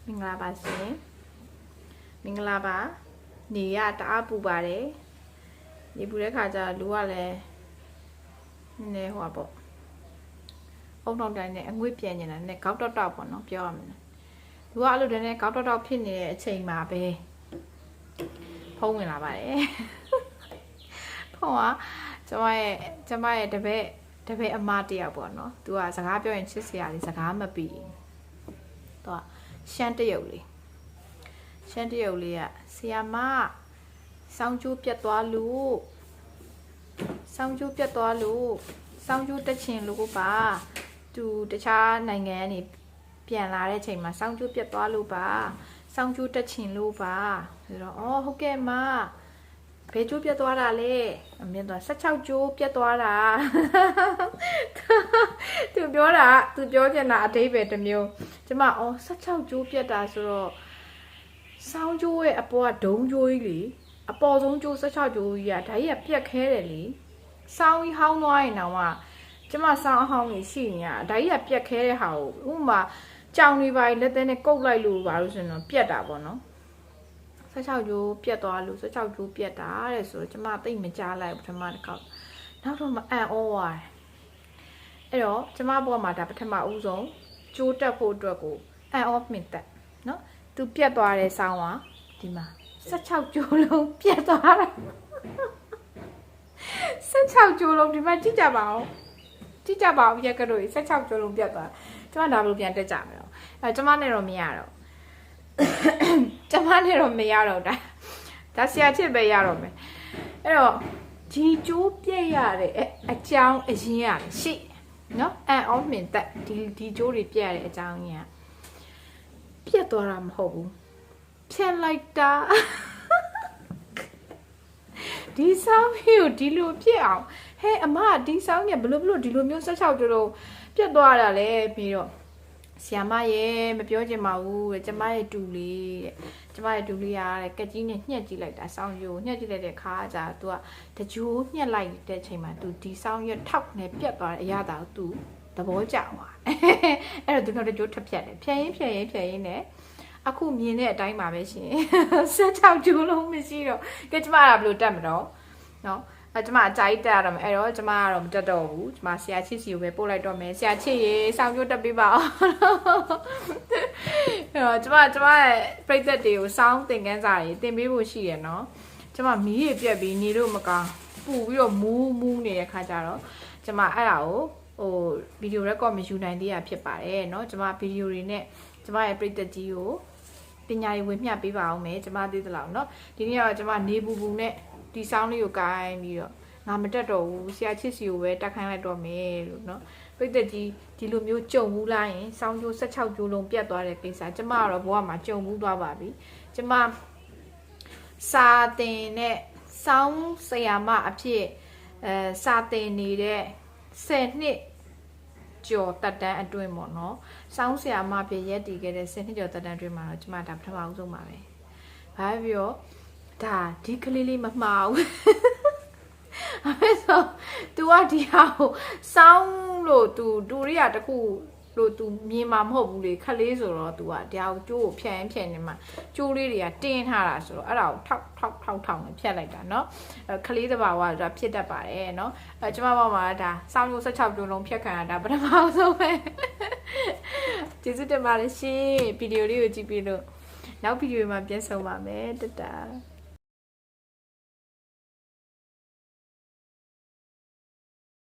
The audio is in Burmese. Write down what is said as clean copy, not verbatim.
မင်္ဂလာပါရှင်မင်္ဂလာပါနေရတအားပူပါတယ်နေပူတဲ့ခါကျလူကလည်းနည်းဟိုပေါ့အုံနောက်တိုင်းနဲ့အငွေ့ပြန်နေတာနဲ့ကောက်တော့ပေါ့နော်ပြောရမယ်လူကအဲ့လိုတည်းနဲ့ကောက်တော့ဖြစ်နေတဲ့အချိန်မှာပဲဖုံးဝင်လာပါတယ်ဖုံးကကျမရဲ့တပည့်အမတယောက်ပေါ့နော်သူကစကားပြောရင်ချစ်စရာလေးစကားမပြီးသူကရှမ်းတရုတ်လေးကဆီယာမစောင်းကျိုးပြတ်သွားလို့စောင်းကျိုးတက်ချင်လို့ပါသူတခြားနိုင်ငံကနေပြန်လာတဲ့ချိန်မှာစောင်းကျိုးပြတ်သွားလို့ပါစောင်းကျိုးတက်ချင်လို့ပါဆိုတော့အော်ဟုတ်ကဲ့မဘယ်ကျိုးပြတ်သွားတာလဲအမြင်တော့16ကျိုးပြတ်သွားတာသူပြောချင်တာအဓိပ္ပာယ်တစ်မျိုးကျမအော်16ကျိုးပြတ်တာဆိုတော့စောင်းကျိုးရဲ့အပေါ်ကဒုံကျိုးကြီးလေအပေါ်ဆုံးကျိုး16ကျိုးကြီးอ่ะဒါကြီးကပြက်ခဲတယ်လေစောင်းကြီးဟောင်းသွားရင်တော့ကျမစောင်းအဟောင်းကြီးရှိနေရဒါကြီးကပြက်ခဲတဲ့ဟာကိုဥမာကြောင်တွေပါလက်သေးနဲ့ကုတ်လိုက်လို့ပါလို့ဆိုရင်တော့ပြက်တာပေါ့နော်16ကျိုးပြက်သွားလို့16ကျိုးပြက်တာတဲ့ဆိုတော့ကျမသိမကြားလိုက်ပထမတစ်ခေါက်နောက်တော့မအံ့ဩသွားတယ်အဲ့တော့ကျမဘောမှာဒါပထမဦးဆုံးကျိုးတက်ဖို့အတွက်ကိုအံ့ဩမြင့်တက်နော်သူပြက်သွားတဲ့ဆောင်းကဒီမှာ16ကျိုးလုံးပြက်သွားတာ16ကျိုးလုံးဒီမှာကြည့်ကြပါဦးရက်ကလို့16ကျိုးလုံးပြတ်သွားကျမဒါဘယ်လိုပြန်တက်ကြမလဲအဲကျမနဲ့တော့မရတော့ဒါဆရာချစ်ပဲရတော့မယ်အဲ့တော့ဒီကျိုးပြက်ရတဲ့အကြောင်းအရင်းရရှိနော်အန်အောမင်တက်ဒီကျိုးတွေပြက်ရတဲ့အကြောင်းရင်းကပြက်သွားတာမဟုတ်ဘူးဖြတ်လိုက်တာဒီဆောင်းကိုဒီလိုပြက်အောင်ဟဲ့အမဒီဆောင်းကဘလို့ဒီလိုမျိုး16ကျိုးလုံးပြက်သွားတာလေပြီးတော့ဆီယာမရဲ့မပြောချင်ပါဘူးတဲ့ကျမရဲ့တူလေးရတဲ့ကက်ကြီးနဲ့ညှက်ကြည့်လိုက်တာဆောင်းရိုးညှက်ကြည့်လိုက်တဲ့ခါကျသူကတကြိုးညှက်လိုက်တဲ့ချိန်မှာသူဒီဆောင်းရထောက်နဲ့ပြက်သွားတဲ့အရာတာကိုသူသဘောကျသွားအဲ့တော့သူတော့တကြိုးထပ်ဖြတ်တယ်ဖြတ်ရင်းနဲ့အခုမြင်တဲ့အတိုင်းပါပဲရှင်16ကျိုးလုံးမရှိတော့ကဲကျမကဘယ်လိုတက်မတော့နော်ကျမအကြိုက်တက်ရတော့မယ်အဲ့တော့ကျမကတော့မတက်တော့ဘူးကျမဆရာချစ်စီကိုပဲပို့လိုက်တော့မယ်ဆရာချစ်ရေစောင်းကျိုးတက်ပေးပါအောင်အဲ့တော့ကျမရဲ့ပြိတ္တတွေကိုစောင်းသင်ခန်းစာတွေသင်ပေးဖို့ရှိရနော်ကျမမီးတွေပြက်ပြီးနေလို့မကောင်းပူပြီးတော့မူးနေတဲ့ခါကျတော့ကျမအဲ့ဒါကိုဗီဒီယိုရက်ကော့မယူနိုင်သေးတာဖြစ်ပါတယ်เนาะကျမဗီဒီယိုတွေနဲ့ကျမရဲ့ပြိတ္တကြီးကိုပညာရေးဝင်မျှပေးပါအောင်မယ်ကျမသိသလောက်เนาะဒီနေ့တော့ကျမနေပူနဲ့ဒီဆောင်းလေးကိုကိုင်းပြီးတော့ငါမတက်တော့ဘူးဆရာချစ်စီကိုပဲတက်ခိုင်းလိုက်တော့မယ်လို့เนาะပြိတ္တကြီးဒီလိုမျိုးကြုံဘူးလားရင်ဆောင်းကျိုး16ကျိုးလုံးပြတ်သွားတဲ့ကိစ္စကျမကတော့ဘဝမှာကြုံဘူးသွားပါပြီကျမစာတင်နဲ့ဆောင်းဆရာမအဖြစ်စာတင်နေတဲ့10နှစ်ကျော်တက်တန်းအတွင်းပေါ့နော်စောင်းဆရာမဖြစ်ရက်တည်ခဲ့တဲ့10နှစ်ကျော်တက်တန်းအတွင်းမှာတော့ကျမဒါပထမဦးဆုံးပါပဲဘာဖြစ်ရောဒါဒီကလေးမမှားဘူးအဲ့ဆို तू ကဒီဟာကိုစောင်းလို့ तू တူရိယာတခုလို့ तू မြင်မှာမဟုတ်ဘူးလေခလေးဆိုတော့ तू ကဒီဟာကိုကျိုးကိုဖြန့်နေမှာကျိုးလေးတွေကတင်းထားတာဆိုတော့အဲ့ဒါကိုထောက်နဲ့ဖြတ်လိုက်တာเนาะခလေးတဘာဝဆိုတာဖြစ်တတ်ပါတယ်เนาะကျမဘောမှာဒါစောင်းကျိုး16ကျိုးလုံးဖြတ်ခံရတာပထမဆုံးပဲကျေးဇူးတင်ပါတယ်ရှင်ဗီဒီယိုလေးကိုကြည့်ပြီးလို့နောက်ဗီဒီယိုမှာပြန်ဆုံပါမယ်တတာ